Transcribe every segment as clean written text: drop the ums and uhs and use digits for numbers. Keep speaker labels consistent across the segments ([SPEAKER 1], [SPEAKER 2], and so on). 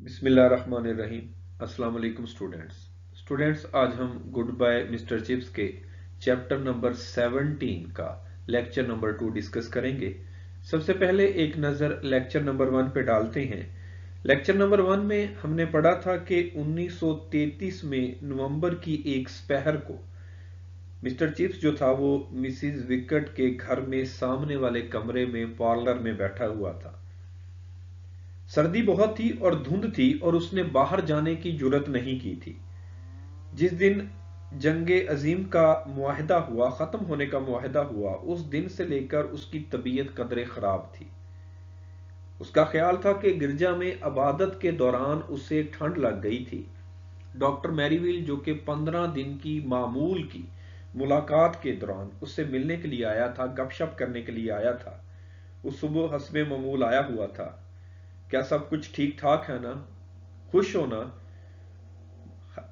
[SPEAKER 1] बिस्मिल्लाहिर्रहमानिर्रहीम। अस्सलाम वालेकुम स्टूडेंट्स, आज हम गुड बाय मिस्टर चिप्स के चैप्टर नंबर 17 का लेक्चर नंबर 2 डिस्कस करेंगे। सबसे पहले एक नज़र लेक्चर नंबर 1 पे डालते हैं। लेक्चर नंबर 1 में हमने पढ़ा था कि 1933 में नवंबर की एक स्पहर को मिस्टर चिप्स जो था वो मिसिज विकेट के घर में सामने वाले कमरे में पार्लर में बैठा हुआ था। सर्दी बहुत थी और धुंध थी और उसने बाहर जाने की जुर्रत नहीं की थी। जिस दिन जंगे अजीम का मुआहदा हुआ, खत्म होने का मुआहदा हुआ, उस दिन से लेकर उसकी तबीयत कदरे खराब थी। उसका ख्याल था कि गिरजा में अबादत के दौरान उसे ठंड लग गई थी। डॉक्टर मैरीविल जो कि 15 दिन की मामूल की मुलाकात के दौरान उससे मिलने के लिए आया था, गपशप करने के लिए आया था, उस सुबह हस्बे मामूल आया हुआ था। क्या सब कुछ ठीक ठाक है ना? खुश हो ना?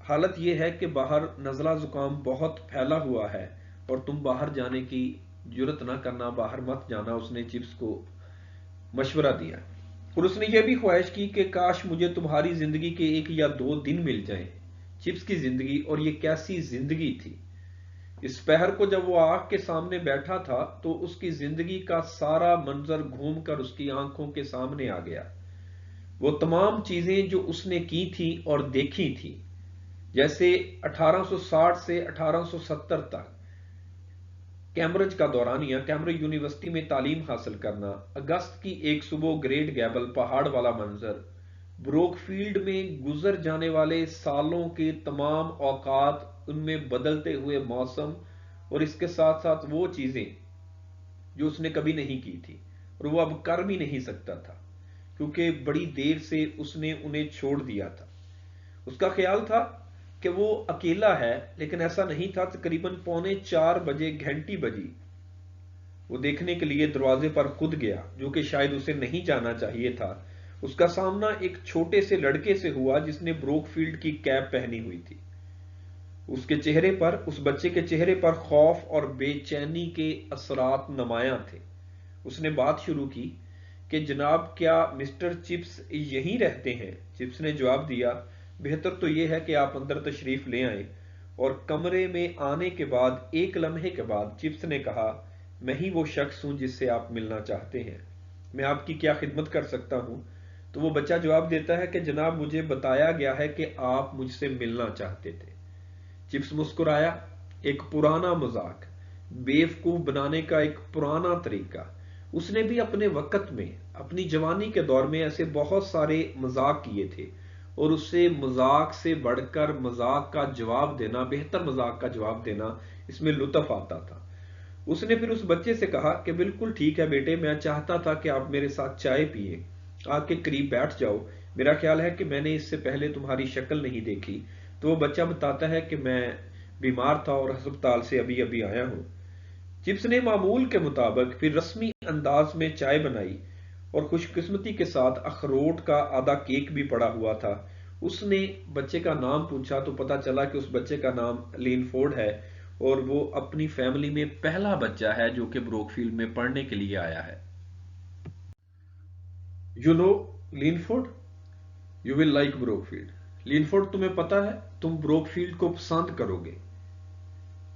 [SPEAKER 1] हालत यह है कि बाहर नज़ला जुकाम बहुत फैला हुआ है और तुम बाहर जाने की जुर्रत ना करना, बाहर मत जाना। उसने चिप्स को मशवरा दिया और उसने यह भी ख्वाहिश की कि काश मुझे तुम्हारी जिंदगी के 1 या 2 दिन मिल जाएं। चिप्स की जिंदगी, और ये कैसी जिंदगी थी। इस पहर को जब वो आग के सामने बैठा था तो उसकी जिंदगी का सारा मंजर घूमकर उसकी आंखों के सामने आ गया। वो तमाम चीजें जो उसने की थी और देखी थी, जैसे 1860 से 1870 तक कैम्ब्रिज का दौरानिया, कैम्ब्रिज यूनिवर्सिटी में तालीम हासिल करना, अगस्त की एक सुबह ग्रेट गैबल पहाड़ वाला मंजर, ब्रोकफील्ड में गुजर जाने वाले सालों के तमाम औकात, उनमें बदलते हुए मौसम, और इसके साथ साथ वो चीजें जो उसने कभी नहीं की थी और वो अब कर भी नहीं सकता था क्योंकि बड़ी देर से उसने उन्हें छोड़ दिया था। उसका ख्याल था कि वो अकेला है, लेकिन ऐसा नहीं था। तकरीबन 3:45 बजे घंटी बजी। वो देखने के लिए दरवाजे पर खुद गया, जो कि शायद उसे नहीं जाना चाहिए था। उसका सामना एक छोटे से लड़के से हुआ जिसने ब्रोकफील्ड की कैप पहनी हुई थी। उसके चेहरे पर, उस बच्चे के चेहरे पर खौफ और बेचैनी के असरात नुमायां थे। उसने बात शुरू की कि जनाब, क्या मिस्टर चिप्स यहीं रहते हैं? चिप्स ने जवाब दिया, बेहतर तो यह है कि आप अंदर तशरीफ ले आए। और कमरे में आने के बाद एक लम्हे के बाद चिप्स ने कहा, मैं ही वो शख्स हूं जिससे आप मिलना चाहते हैं। मैं आपकी क्या खिदमत कर सकता हूं? तो वो बच्चा जवाब देता है कि जनाब, मुझे बताया गया है कि आप मुझसे मिलना चाहते थे। चिप्स मुस्कुराया। एक पुराना मजाक, बेवकूफ बनाने का एक पुराना तरीका। उसने भी अपने वक्त में, अपनी जवानी के दौर में ऐसे बहुत सारे मजाक किए थे और उससे मजाक से बढ़कर मजाक का जवाब देना, बेहतर मजाक का जवाब देना, इसमें लुत्फ आता था। उसने फिर उस बच्चे से कहा कि बिल्कुल ठीक है बेटे, मैं चाहता था कि आप मेरे साथ चाय पिए, आके करीब बैठ जाओ। मेरा ख्याल है कि मैंने इससे पहले तुम्हारी शक्ल नहीं देखी। तो वो बच्चा बताता है कि मैं बीमार था और अस्पताल से अभी अभी आया हूं। चिप्स ने मामूल के मुताबिक फिर रस्मी अंदाज में चाय बनाई और खुशकिस्मती के साथ अखरोट का आधा केक भी पड़ा हुआ था। उसने बच्चे का नाम पूछा तो पता चला कि उस बच्चे का नाम लिनफोर्ड है और वो अपनी फैमिली में पहला बच्चा है जो कि ब्रोकफील्ड में पढ़ने के लिए आया है। You know Linford, you will like Brookfield. Linford, तुम्हें पता है तुम ब्रोकफील्ड को पसंद करोगे।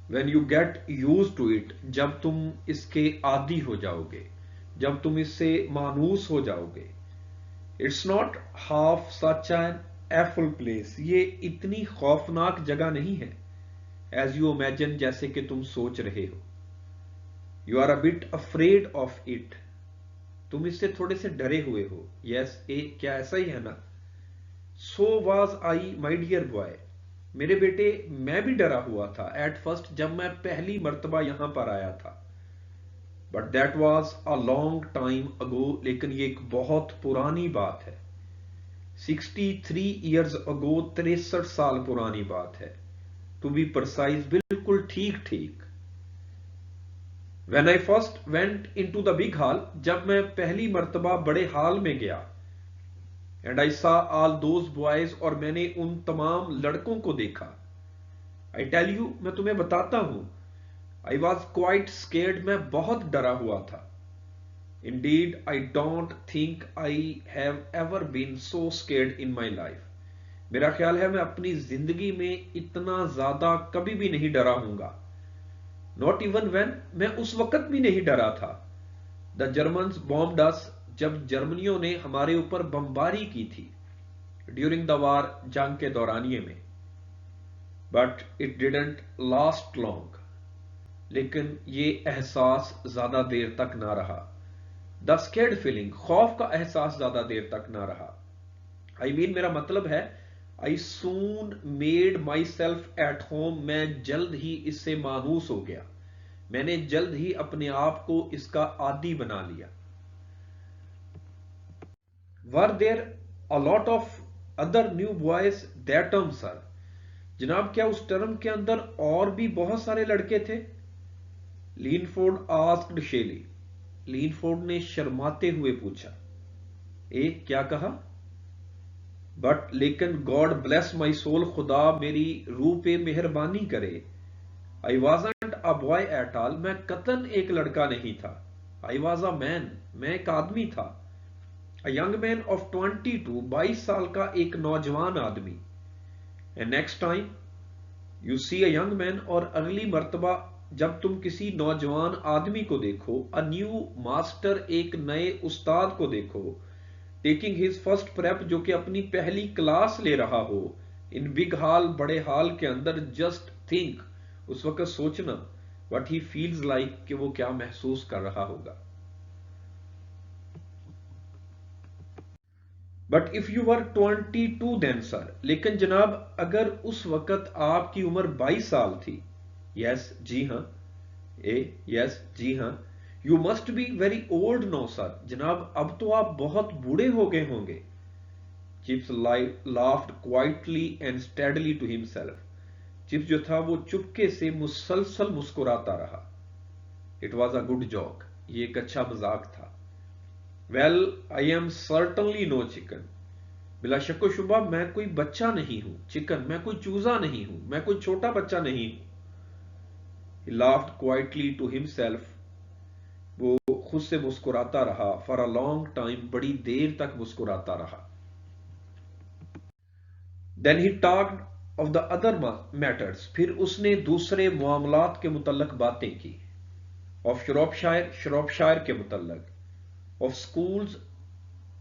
[SPEAKER 1] When you get used to it, जब तुम इसके आदी हो जाओगे, जब तुम इससे मानूस हो जाओगे। It's not half such an awful place, ये इतनी खौफनाक जगह नहीं है एज यू इमेजिन, जैसे कि तुम सोच रहे हो। You are a bit afraid of it, तुम इससे थोड़े से डरे हुए हो। यस, क्या ऐसा ही है ना? So was I my dear boy, मेरे बेटे, मैं भी डरा हुआ था एट फर्स्ट, जब मैं पहली मर्तबा यहां पर आया था। But that was a long time ago, लेकिन ये एक बहुत पुरानी बात है। 63 ईयर्स अगो, 63 साल पुरानी बात है। टू बी परसाइज, बिल्कुल ठीक ठीक। When I first went into the big hall, जब मैं पहली मर्तबा बड़े हॉल में गया। एंड आई सा ऑल दोज बॉयज, और मैंने उन तमाम लड़कों को देखा। आई टेल यू, मैं तुम्हें बताता हूं, आई वॉज क्वाइट स्केर्ड, मैं बहुत डरा हुआ था। Indeed, I don't think I have ever been so scared in my life. मेरा ख्याल है मैं अपनी जिंदगी में इतना ज्यादा कभी भी नहीं डरा हूंगा. Not even when, मैं उस वक्त भी नहीं डरा था. The Germans bombed us, जब जर्मनियों ने हमारे ऊपर बमबारी की थी. During the war, जंग के दौरानिये में. But it didn't last long. लेकिन ये एहसास ज्यादा देर तक ना रहा. द स्केर्ड फीलिंग, खौफ का एहसास ज्यादा देर तक ना रहा. मेरा मतलब है, I soon made myself at home, मैं जल्द ही इससे मानूस हो गया. मैंने जल्द ही अपने आप को इसका आदी बना लिया. Were there a lot of other new boys that term sir. जनाब, क्या उस टर्म के अंदर और भी बहुत सारे लड़के थे? लीनफोर्ड आस्क्ड शेली. लीनफोर्ड ने शर्माते हुए पूछा. क्या कहा? बट लेकिन गॉड ब्लेस माई सोल, खुदा मेरी रूह पे मेहरबानी करे. आई wasn't a boy at all, मैं कतन एक लड़का नहीं था. आई वॉज अ मैन, मैं एक आदमी था. अ यंग मैन ऑफ 22, 22 साल का एक नौजवान आदमी. And next time you see a young man, और अगली मर्तबा जब तुम किसी नौजवान आदमी को देखो, अ न्यू मास्टर, एक नए उस्ताद को देखो, टेकिंग हिज फर्स्ट प्रेप, जो कि अपनी पहली क्लास ले रहा हो, इन बिग हॉल, बड़े हॉल के अंदर, जस्ट थिंक, उस वक्त सोचना, व्हाट ही फील्स लाइक, कि वो क्या महसूस कर रहा होगा. But if you were 22 then sir, लेकिन जनाब अगर उस वक्त आपकी उम्र 22 साल थी. यस, जी हां. यस, जी हां. You must be very old no sir, जनाब अब तो आप बहुत बूढ़े हो गए होंगे. Chips laughed quietly and steadily to himself. Chips जो था वो चुपके से मुसलसल मुस्कुराता रहा. It was a good joke, ये एक अच्छा मजाक था. Well, I am certainly no chicken, बिला शक्को शुबा मैं कोई बच्चा नहीं हूं. चिकन, मैं कोई चूजा नहीं हूं, मैं कोई छोटा बच्चा नहीं हूं. He laughed quietly to himself. वो खुद से मुस्कुराता रहा. फॉर अ लॉन्ग टाइम, बड़ी देर तक मुस्कुराता रहा. Then he talked of the other matters, फिर उसने दूसरे मामलात के मुतल्लक बातें की. ऑफ श्रॉपशायर, श्रॉपशायर के मुतल्लक. Of schools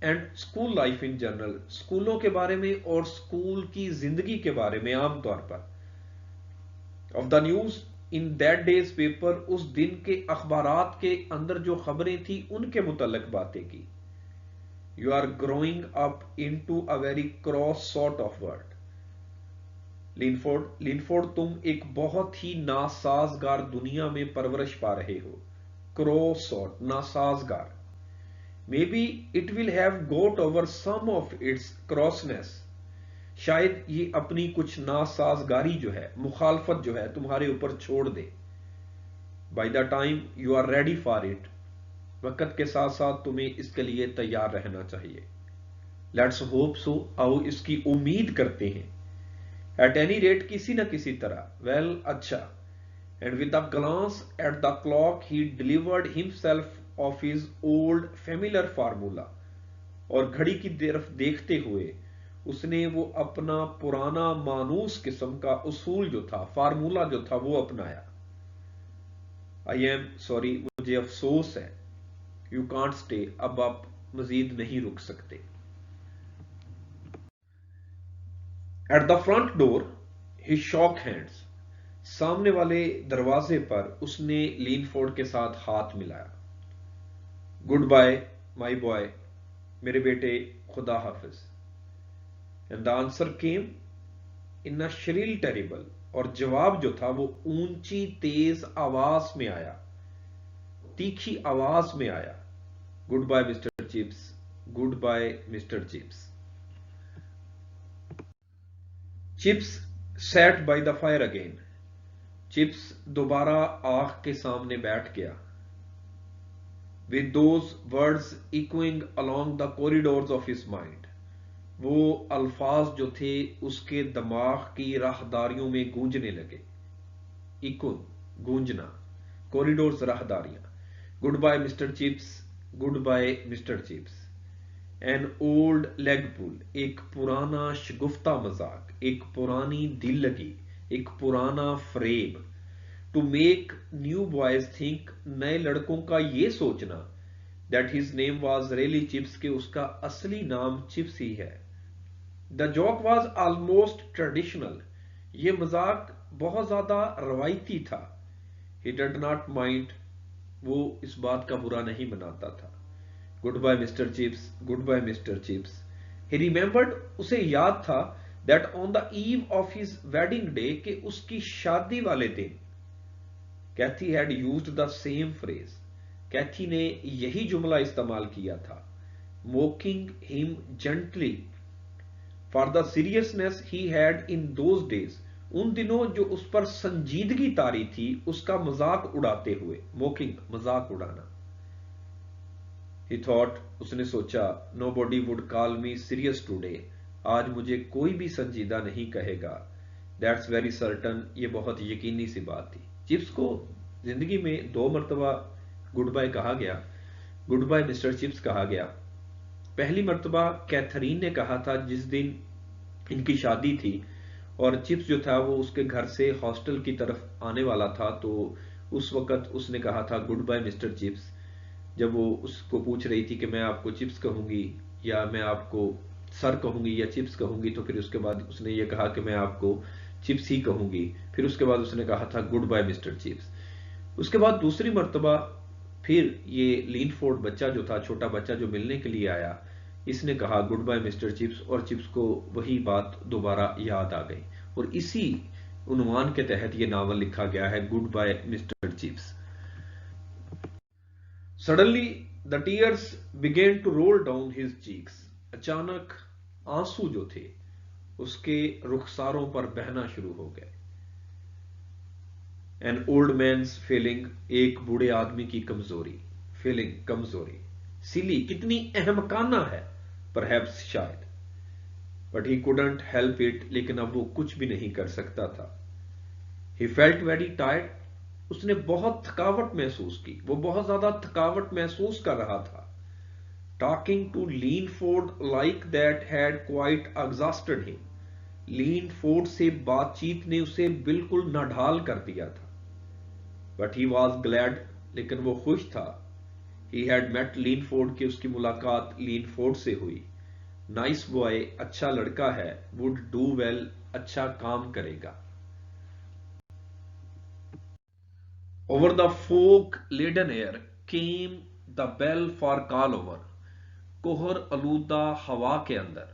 [SPEAKER 1] and school life in general, स्कूलों के बारे में और स्कूल की जिंदगी के बारे में आमतौर पर. Of the news in that days paper, उस दिन के अखबारात के अंदर जो खबरें थी उनके मुतल्लक बातें की. You are growing up into a very cross sort of world. Linford, तुम एक बहुत ही नासाजगार दुनिया में परवरिश पा रहे हो. क्रॉस सॉर्ट, नासाजगार. Maybe it will have got over some of its crossness, शायद ये अपनी कुछ नासाजगारी जो है, मुखालफत जो है, तुम्हारे ऊपर छोड़ दे. By the time you are ready for it, वक्त के साथ साथ तुम्हें इसके लिए तैयार रहना चाहिए. लेट्स होप सो, आओ इसकी उम्मीद करते हैं. एट एनी रेट, किसी न किसी तरह. वेल, अच्छा. And with the glance at the clock he delivered himself of his old familiar formula, और घड़ी की तरफ देखते हुए उसने वो अपना पुराना मानूस किस्म का उसूल जो था, फार्मूला जो था, वो अपनाया. आई एम सॉरी, मुझे अफसोस है. यू कांट स्टे, अब आप मजीद नहीं रुक सकते. At the front door he shock hands, सामने वाले दरवाजे पर उसने लीनफोर्ड के साथ हाथ मिलाया. गुड बाय माई बॉय, मेरे बेटे, खुदा हाफिज. And the answer came in a shrill terrible, और जवाब जो था वो ऊंची तेज आवाज में आया, तीखी आवाज में आया. Goodbye mister Chips, goodbye mister Chips. Chips sat by the fire again, Chips दोबारा आग के सामने बैठ गया. With those words echoing along the corridors of his mind, वो अल्फाज जो थे उसके दिमाग की राहदारियों में गूंजने लगे. इको, गूंजना. कॉरिडोर्स, राहदारियां. Goodbye mister Chips, goodbye mister Chips. An old leg pull, एक पुराना शगुफ्ता मजाक, एक पुरानी दिल लगी, एक पुराना फ्रेब। To make new boys think, नए लड़कों का ये सोचना, that his name was really Chips, के उसका असली नाम चिप्स ही है। The joke was almost traditional, ये मजाक बहुत ज्यादा रवायती था। ही डिड नॉट माइंड, वो इस बात का बुरा नहीं मनाता था। Goodbye mister Chips, goodbye mister Chips. He remembered, उसे याद था, that on the eve of his wedding day, के उसकी शादी वाले दिन, Kathie had used the same phrase, Kathie ने यही जुमला इस्तेमाल किया था। Mocking him gently for the seriousness he had in those days, उन दिनों जो उस पर संजीदगी तारी थी उसका मजाक उड़ाते हुए। मोकिंग, मजाक उड़ाना। ही थॉट, उसने सोचा, nobody would call me serious today, आज मुझे कोई भी संजीदा नहीं कहेगा। दैट्स वेरी सर्टन, ये बहुत यकीनी सी बात थी। चिप्स को जिंदगी में 2 मरतबा गुड बाय कहा गया, गुड बाय मिस्टर चिप्स कहा गया। पहली मरतबा कैथरीन ने कहा था जिस दिन इनकी शादी थी, और चिप्स जो था वो उसके घर से हॉस्टल की तरफ आने वाला था, तो उस वक्त उसने कहा था गुड बाय मिस्टर चिप्स। जब वो उसको पूछ रही थी कि मैं आपको चिप्स कहूंगी या मैं आपको सर कहूंगी या चिप्स कहूंगी, तो फिर उसके बाद उसने ये कहा कि मैं आपको चिप्स ही कहूंगी। फिर उसके बाद उसने कहा था गुड बाय मिस्टर चिप्स। उसके बाद दूसरी मरतबा फिर ये लीनफोर्ड बच्चा जो था, छोटा बच्चा जो मिलने के लिए आया, इसने कहा गुड बाय मिस्टर चिप्स, और चिप्स को वही बात दोबारा याद आ गई, और इसी उन्वान के तहत ये नावल लिखा गया है, goodbye mister Chips. Suddenly the tears began to roll down his cheeks, अचानक आंसू जो थे उसके रुखसारों पर बहना शुरू हो गए। एन ओल्ड मैन्स फीलिंग, एक बूढ़े आदमी की कमजोरी, फीलिंग, कमजोरी। सिली, कितनी अहमकाना है, परहैप्स, शायद। But he couldn't help it, लेकिन अब वो कुछ भी नहीं कर सकता था। ही फेल्ट वेरी टायर्ड, उसने बहुत थकावट महसूस की, वो बहुत ज्यादा थकावट महसूस कर रहा था। Talking to Linford like that had quite exhausted him, Linford से बातचीत ने उसे बिल्कुल नाढाल कर दिया था। बट ही वॉज ग्लैड, लेकिन वो खुश था। ही हैड मेट लीनफोर्ड, की उसकी मुलाकात लीनफोर्ड से हुई। नाइस बॉय, अच्छा लड़का है। वुड डू वेल, अच्छा काम करेगा। Over the fog-laden air came the bell for call over. कोहर आलूदा हवा के अंदर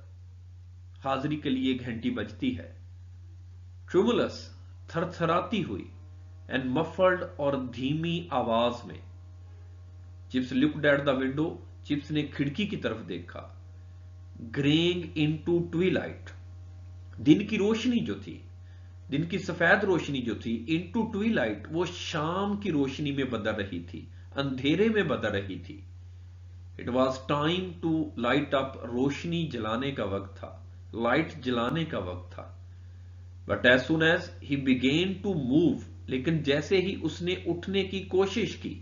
[SPEAKER 1] हाजिरी के लिए घंटी बजती है। ट्रूमुलस, थरथराती हुई, एंड मफल्ड, और धीमी आवाज में। Chips looked at the window, chips ने खिड़की की तरफ देखा। ग्रेइंग इनटू ट्विलाइट, दिन की रोशनी जो थी, दिन की सफेद रोशनी जो थी, इनटू ट्विलाइट, वो शाम की रोशनी में बदल रही थी, अंधेरे में बदल रही थी। It was time to light up, रोशनी जलाने का वक्त था, लाइट जलाने का वक्त था। But as soon as he began to move, लेकिन जैसे ही उसने उठने की कोशिश की,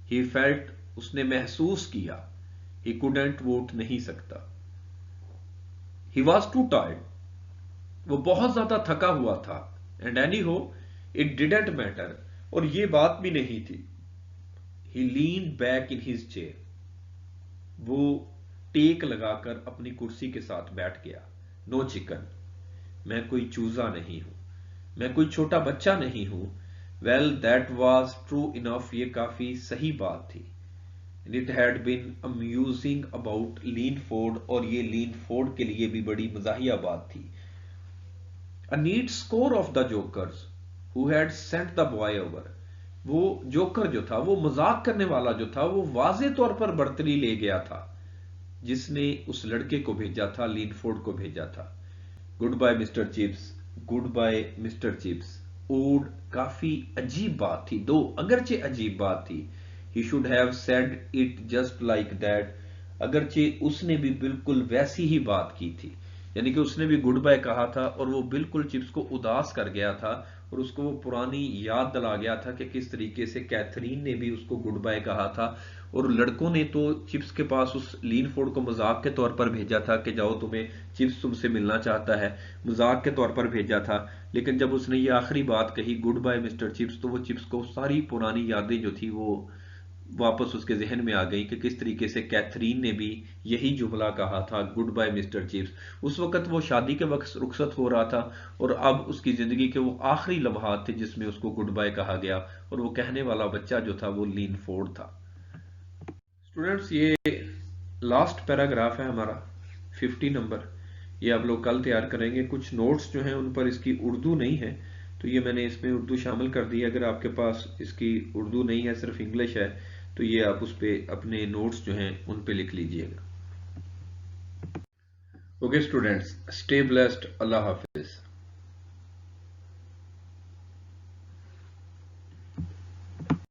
[SPEAKER 1] ही फेल्ट, उसने महसूस किया, ही कुडेंट, वो उठ नहीं सकता। ही वॉज टू टायर्ड, वो बहुत ज्यादा थका हुआ था। And anyhow, it didn't matter, और ये बात भी नहीं थी। He leaned back in his chair, वो टेक लगाकर अपनी कुर्सी के साथ बैठ गया। नो चिकन, मैं कोई चूजा नहीं हूं, मैं कोई छोटा बच्चा नहीं हूं। Well that was true enough, ये काफी सही बात थी। It had been amusing about Linford, और ये लीनफोर्ड के लिए भी बड़ी मजाहिया बात थी। A neat score of the jokers who had sent the boy over, वो जोकर जो था, वो मजाक करने वाला जो था, वो वाजे तौर पर बर्तरी ले गया था जिसने उस लड़के को भेजा था, लीनफोर्ड को भेजा था। Goodbye mister Chips, goodbye mister Chips. Odd, काफी अजीब बात थी, दो अगरचे अजीब बात थी। He should have said it just like that, अगरचे उसने भी बिल्कुल वैसी ही बात की थी, यानी कि उसने भी गुड बाय कहा था और वो बिल्कुल चिप्स को उदास कर गया था, और उसको वो पुरानी याद दिला गया था कि किस तरीके से कैथरीन ने भी उसको गुड बाय कहा था, और लड़कों ने तो चिप्स के पास उस लीन फोर्ड को मजाक के तौर पर भेजा था कि जाओ तुम्हें चिप्स तुमसे मिलना चाहता है, मजाक के तौर पर भेजा था। लेकिन जब उसने ये आखिरी बात कही गुड बाय मिस्टर चिप्स, तो वो चिप्स को सारी पुरानी यादें जो थी वो वापस उसके जहन में आ गई कि किस तरीके से कैथरीन ने भी यही जुमला कहा था, गुड बाय मिस्टर चिप्स। उस वक्त वो शादी के वक्त रुखसत हो रहा था और अब उसकी जिंदगी के वो आखिरी लम्हात थे जिसमें उसको गुड बाय कहा गया, और वो कहने वाला बच्चा जो था वो लीन फोर्ड था। स्टूडेंट्स, ये लास्ट पैराग्राफ है हमारा 50 नंबर, ये आप लोग कल तैयार करेंगे। कुछ नोट्स जो हैं उन पर इसकी उर्दू नहीं है, तो ये मैंने इसमें उर्दू शामिल कर दी है। अगर आपके पास इसकी उर्दू नहीं है, सिर्फ इंग्लिश है, तो ये आप उस पे अपने नोट्स जो हैं उन पे लिख लीजिएगा। ओके स्टूडेंट्स, स्टे ब्लेस्ड, अल्लाह हाफिज।